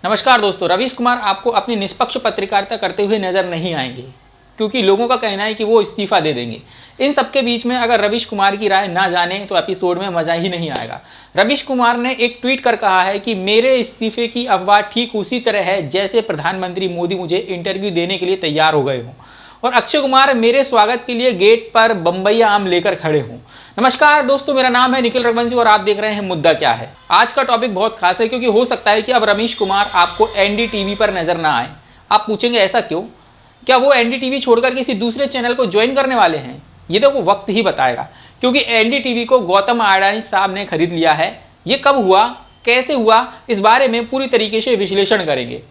नमस्कार दोस्तों, रवीश कुमार आपको अपनी निष्पक्ष पत्रकारिता करते हुए नजर नहीं आएंगे क्योंकि लोगों का कहना है कि वो इस्तीफा दे देंगे। इन सबके बीच में अगर रवीश कुमार की राय ना जाने तो एपिसोड में मजा ही नहीं आएगा। रवीश कुमार ने एक ट्वीट कर कहा है कि मेरे इस्तीफे की अफवाह ठीक उसी तरह है जैसे प्रधानमंत्री मोदी मुझे इंटरव्यू देने के लिए तैयार हो गए हों और अक्षय कुमार मेरे स्वागत के लिए गेट पर बम्बईया आम लेकर खड़े हों। नमस्कार दोस्तों, मेरा नाम है निखिल रघुवंशी और आप देख रहे हैं मुद्दा क्या है। आज का टॉपिक बहुत खास है क्योंकि हो सकता है कि अब रवीश कुमार आपको एनडीटीवी पर नजर ना आए। आप पूछेंगे ऐसा क्यों? क्या वो एनडीटीवी छोड़कर किसी दूसरे चैनल को ज्वाइन करने वाले हैं? ये तो वक्त ही बताएगा, क्योंकि एनडीटीवी को गौतम अडानी साहब ने खरीद लिया है। ये कब हुआ, कैसे हुआ, इस बारे में पूरी तरीके से विश्लेषण करेंगे।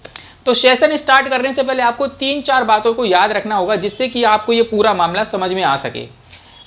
तो सेशन स्टार्ट करने से पहले आपको 3-4 बातों को याद रखना होगा जिससे कि आपको ये पूरा मामला समझ में आ सके।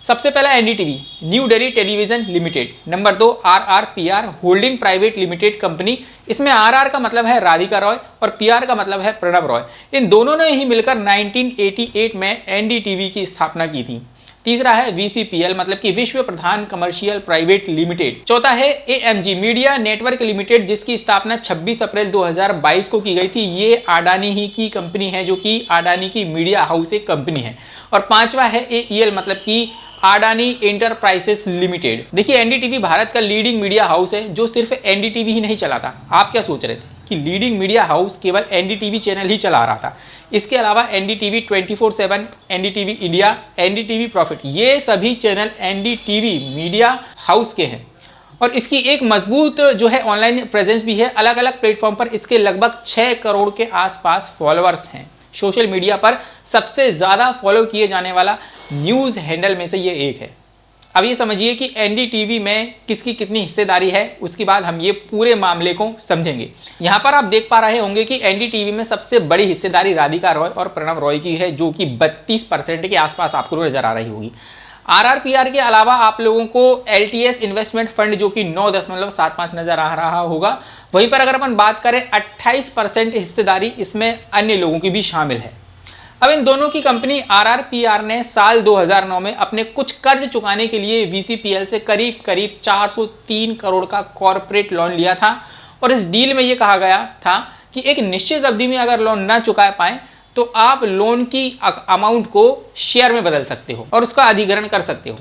सबसे पहला NDTV, new Delhi television limited. Number 2, RRPR holding private limited company. इसमें आरआर का मतलब है राधिका रॉय और पीआर का मतलब है प्रणब रॉय। इन दोनों ने ही मिलकर 1988 में एनडीटीवी की स्थापना की थी। तीसरा है वीसीपीएल मतलब कि विश्व प्रधान कमर्शियल प्राइवेट लिमिटेड। चौथा है एएमजी मीडिया नेटवर्क लिमिटेड जिसकी स्थापना 26 अप्रैल 2022 को की गई थी। ये अडानी ही की कंपनी है जो कि अडानी की मीडिया हाउस एक कंपनी है। और पांचवा है एईएल मतलब कि अडानी एंटरप्राइजेस लिमिटेड। देखिए, एनडीटीवी भारत का लीडिंग मीडिया हाउस है जो सिर्फ एनडीटीवी ही नहीं चलाता। आप क्या सोच रहे थे कि लीडिंग मीडिया हाउस केवल एनडीटीवी चैनल ही चला रहा था? इसके अलावा NDTV 24/7, NDTV India, NDTV profit, ये सभी चैनल एनडीटीवी मीडिया हाउस के हैं। और इसकी एक मजबूत जो है ऑनलाइन प्रेजेंस भी है। अलग अलग प्लेटफॉर्म पर इसके लगभग 6 करोड़ के आसपास फॉलोअर्स हैं। सोशल मीडिया पर सबसे ज़्यादा फॉलो किए जाने वाला न्यूज़ हैंडल में से ये एक है। अब ये समझिए कि एनडीटीवी में किसकी कितनी हिस्सेदारी है, उसके बाद हम ये पूरे मामले को समझेंगे। यहाँ पर आप देख पा रहे होंगे कि एनडीटीवी में सबसे बड़ी हिस्सेदारी राधिका रॉय और प्रणब रॉय की है जो कि 32% के आसपास आपको नजर आ रही होगी। आरआरपीआर के अलावा आप लोगों को एलटीएस इन्वेस्टमेंट फंड जो कि 9.75 नजर आ रहा होगा। वहीं पर अगर अपन बात करें 28% हिस्सेदारी इसमें अन्य लोगों की भी शामिल है। अब इन दोनों की कंपनी आरआरपीआर ने साल 2009 में अपने कुछ कर्ज चुकाने के लिए वीसीपीएल से करीब 403 करोड़ का कॉर्पोरेट लोन लिया था। और इस डील में ये कहा गया था कि एक निश्चित अवधि में अगर लोन ना चुका पाए तो आप लोन की अमाउंट को शेयर में बदल सकते हो और उसका अधिग्रहण कर सकते हो।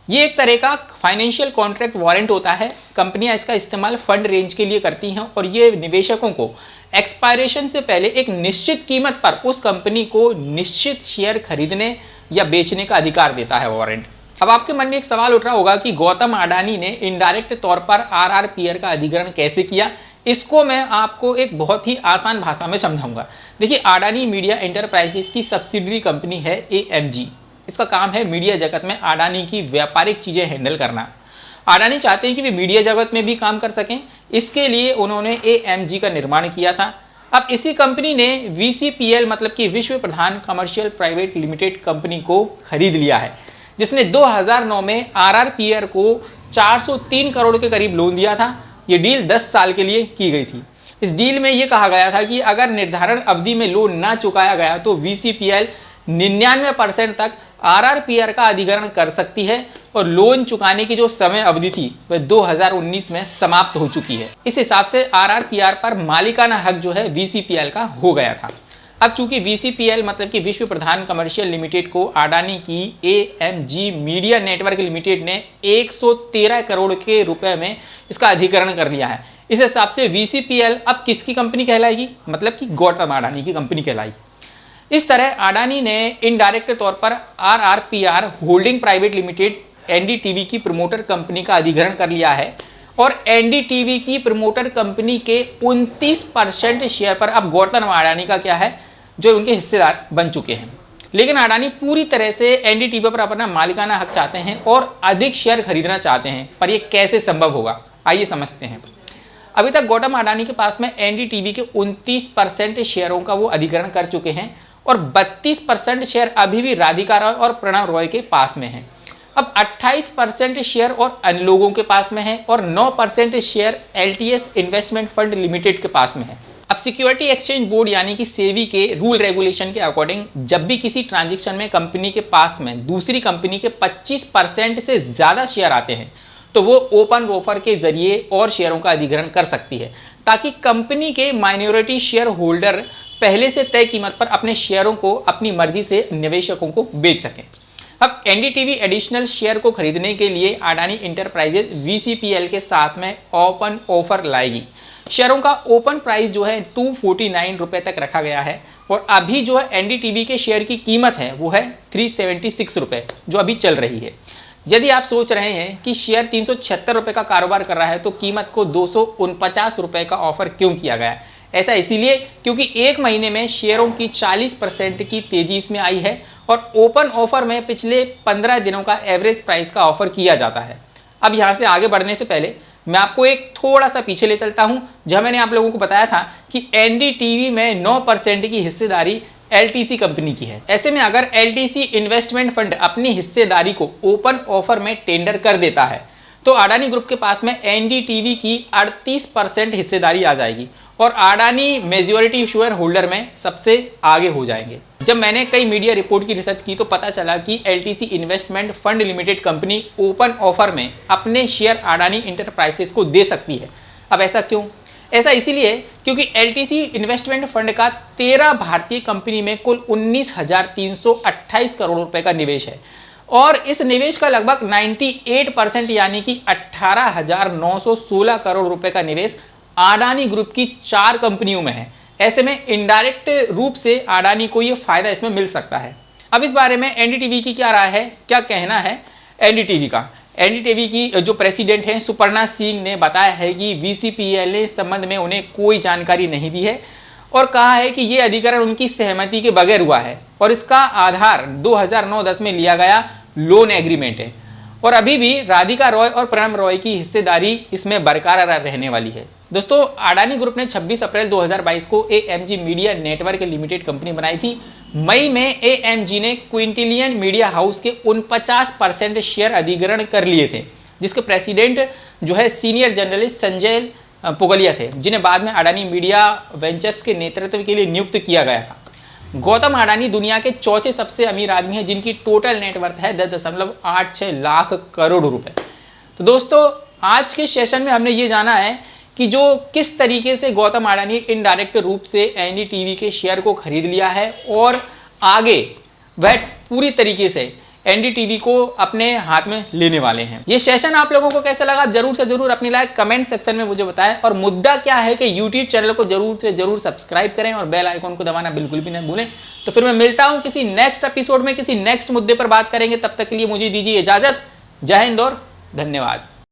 ये एक तरह का फाइनेंशियल कॉन्ट्रैक्ट वारंट होता है। कंपनियां इसका इस्तेमाल फंड रेंज के लिए करती हैं और ये निवेशकों को एक्सपायरेशन से पहले एक निश्चित कीमत पर उस कंपनी को निश्चित शेयर खरीदने या बेचने का अधिकार देता है वारंट। अब आपके मन में एक सवाल उठ रहा होगा कि गौतम अडानी ने इनडायरेक्ट तौर पर आरआरपीआर का अधिग्रहण कैसे किया। इसको मैं आपको एक बहुत ही आसान भाषा में समझाऊंगा। देखिए, अडानी मीडिया एंटरप्राइजेस की सब्सिडरी कंपनी है एएमजी। इसका काम है मीडिया जगत में अडानी की व्यापारिक चीज़ें हैंडल करना। अडानी चाहते हैं कि वे मीडिया जगत में भी काम कर सकें, इसके लिए उन्होंने एएमजी का निर्माण किया था। अब इसी कंपनी ने वीसीपीएल मतलब कि विश्व प्रधान कमर्शियल प्राइवेट लिमिटेड कंपनी को खरीद लिया है, जिसने 2009 में आरआरपीआर को 403 करोड़ के करीब लोन दिया था। ये डील 10 साल के लिए की गई थी। इस डील में ये कहा गया था कि अगर निर्धारण अवधि में लोन ना चुकाया गया तो वीसीपीएल 99% तक आरआरपीआर का अधिग्रहण कर सकती है और लोन चुकाने की जो समय अवधि थी वह 2019 में समाप्त हो चुकी है। इस हिसाब से आरआरपीआर पर मालिकाना हक जो है वीसीपीएल का हो गया था। अब चूंकि वीसीपीएल मतलब कि विश्व प्रधान कमर्शियल लिमिटेड को अडानी की एएमजी मीडिया नेटवर्क लिमिटेड ने 113 करोड़ के रुपए में इसका अधिग्रहण कर लिया है, इस हिसाब से वीसीपीएल अब किसकी कंपनी कहलाएगी? मतलब कि गौतम अडानी की कंपनी कहलाएगी। इस तरह अडानी ने इनडायरेक्ट तौर पर RRPR holding private limited NDTV की प्रमोटर कंपनी का अधिग्रहण कर लिया है और एनडीटीवी की प्रमोटर कंपनी के 29% शेयर पर अब गौतम अडानी का क्या है, जो उनके हिस्सेदार बन चुके हैं। लेकिन अडानी पूरी तरह से एनडीटीवी पर अपना मालिकाना हक चाहते हैं और अधिक शेयर खरीदना चाहते हैं, पर यह कैसे संभव होगा, आइए समझते हैं। अभी तक गौतम अडानी के पास में एनडीटीवी के 29% शेयरों का वो अधिग्रहण कर चुके हैं और 32% शेयर अभी भी राधिका रॉय और प्रणब रॉय के पास में हैं। अब 28% शेयर और अन्य लोगों के पास में है और 9% share LTS investment fund limited के पास में है। अब सिक्योरिटी एक्सचेंज बोर्ड यानी कि सेबी के रूल रेगुलेशन के अकॉर्डिंग जब भी किसी ट्रांजैक्शन में कंपनी के पास में दूसरी कंपनी के 25% से ज़्यादा शेयर आते हैं तो वो ओपन ऑफर के जरिए और शेयरों का अधिग्रहण कर सकती है, ताकि कंपनी के माइनॉरिटी शेयर होल्डर पहले से तय कीमत पर अपने शेयरों को अपनी मर्जी से निवेशकों को बेच सकें। अब एनडीटीवी एडिशनल शेयर को खरीदने के लिए अडानी इंटरप्राइजेज वीसीपीएल के साथ में ओपन ऑफर लाएगी। शेयरों का ओपन प्राइस जो है 249 रुपये तक रखा गया है और अभी जो है एनडीटीवी के शेयर की कीमत है वो है 376 रुपये जो अभी चल रही है। यदि आप सोच रहे हैं कि शेयर 376 रुपये का कारोबार कर रहा है तो कीमत को 249 रुपये का ऑफर क्यों किया गया है? ऐसा इसीलिए क्योंकि एक महीने में शेयरों की 40% की तेजी इसमें आई है और ओपन ऑफर में पिछले 15 दिनों का एवरेज प्राइस का ऑफर किया जाता है। अब यहाँ से आगे बढ़ने से पहले मैं आपको एक थोड़ा सा पीछे ले चलता हूँ, जहाँ मैंने आप लोगों को बताया था कि एनडीटीवी में 9% की हिस्सेदारी एलटीसी कंपनी की है। ऐसे में अगर एलटीसी इन्वेस्टमेंट फंड अपनी हिस्सेदारी को ओपन ऑफर में टेंडर कर देता है तो अडानी ग्रुप के पास में एनडीटीवी की 38% हिस्सेदारी आ जाएगी और अडानी मेजॉरिटी शेयर होल्डर में सबसे आगे हो जाएंगे। जब मैंने कई मीडिया रिपोर्ट की रिसर्च की तो पता चला कि LTC investment fund limited company open offer में अपने शेयर अडानी इंटरप्राइजेस को दे सकती है। अब ऐसा क्यों? ऐसा इसीलिए क्योंकि एलटीसी इन्वेस्टमेंट फंड का 13 भारतीय कंपनी में कुल 19,328 करोड़ रुपए का निवेश है और इस निवेश का लगभग 98% यानी कि 18,916 करोड़ रुपए का निवेश अडानी ग्रुप की 4 कंपनियों में है। ऐसे में इनडायरेक्ट रूप से अडानी को ये फायदा इसमें मिल सकता है। अब इस बारे में एनडीटीवी की क्या राय है, क्या कहना है एनडीटीवी का? एनडीटीवी की जो प्रेसिडेंट हैं सुपर्णा सिंह ने बताया है कि वीसीपीएल ने इस संबंध में उन्हें कोई जानकारी नहीं दी है और कहा है कि ये अधिग्रहण उनकी सहमति के बगैर हुआ है और इसका आधार 2009-10 में लिया गया लोन एग्रीमेंट है और अभी भी राधिका रॉय और प्रणब रॉय की हिस्सेदारी इसमें बरकरार रहने वाली है। दोस्तों, अडानी ग्रुप ने 26 अप्रैल 2022 को AMG media network limited company बनाई थी। मई में एएमजी ने क्विंटिलियन मीडिया हाउस के 49% शेयर अधिग्रहण कर लिए थे, जिसके प्रेसिडेंट जो है सीनियर जर्नलिस्ट संजय पुगलिया थे, जिन्हें बाद में अडानी मीडिया वेंचर्स के नेतृत्व के लिए नियुक्त किया गया था। गौतम अडानी दुनिया के चौथे सबसे अमीर आदमी हैं, जिनकी टोटल नेटवर्थ है 10.86 लाख करोड़ रुपए। तो दोस्तों, आज के सेशन में हमने ये जाना है कि जो किस तरीके से गौतम अडानी इनडायरेक्ट रूप से एनडीटीवी के शेयर को खरीद लिया है और आगे वह पूरी तरीके से एनडीटीवी को अपने हाथ में लेने वाले हैं। ये सेशन आप लोगों को कैसा लगा जरूर से जरूर अपनी लाइक कमेंट सेक्शन में मुझे बताएं और मुद्दा क्या है कि यूट्यूब चैनल को जरूर से जरूर सब्सक्राइब करें और बेल आइकॉन को दबाना बिल्कुल भी नहीं भूलें। तो फिर मैं मिलता हूं किसी नेक्स्ट एपिसोड में, किसी नेक्स्ट मुद्दे पर बात करेंगे। तब तक के लिए मुझे दीजिए इजाजत। जय हिंद और धन्यवाद।